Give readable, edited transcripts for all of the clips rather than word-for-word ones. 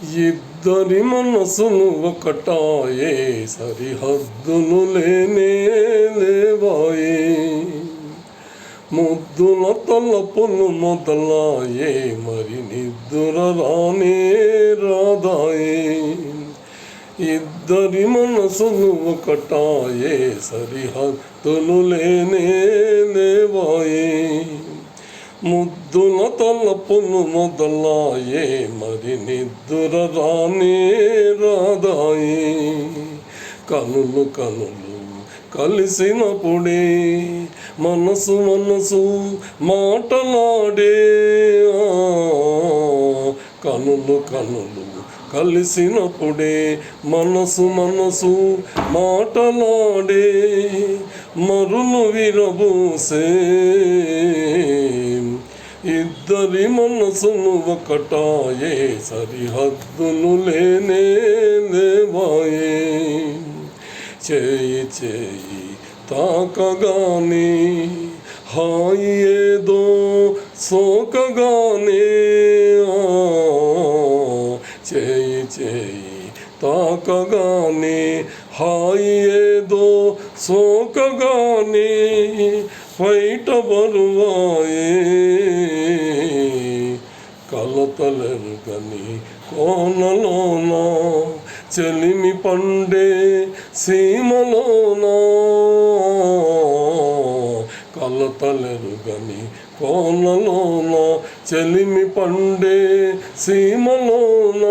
ఇద్దరి మనసులు ఒకటాయే, సరిహద్దులు లేనే లేవాయే. ముద్దుల తలపులు మొదలాయే, మరి నిద్ర రానే రాదాయే. ఇద్దరి మనసులు ఒకటాయే, సరిహద్దులు లేనే లేవాయే. ముద్దుల తలపులు మొదలాయే, మరి నిద్ర రానే రాదాయే. కనులు కనులు కలిసినప్పుడే మనసు మనసు మాటలాడే. కనులు కనులు కలిసినప్పుడే మనసు మనసు మాటలాడే. మరులు విరబూసే, ఇద్దరి మనసులు ఒకటాయే, సరిహద్దులు లేనే లేవాయే. చేయి చేయి తాకగానే హాయి ఏదో సోకగానే. చేయి చేయి తాకగానే హాయి ఏదో సోకగానే. బయట బరువాయే, కలతలెరుగని కోనలోన చెలిమి పండే సీమలోన. కలతలెరుగని కోనలోన చెలిమి పండే సీమలోన.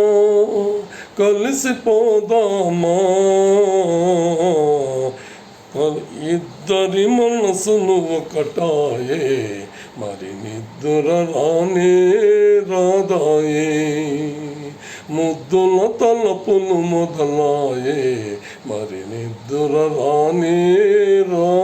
కలిసిపోదామా ఇద్దరి మనసులు ఒకటాయే, మరి నిద్ర రానే రాదాయే. ముద్దుల తలపులు మొదలాయే, మరి నిద్ర రానే రా.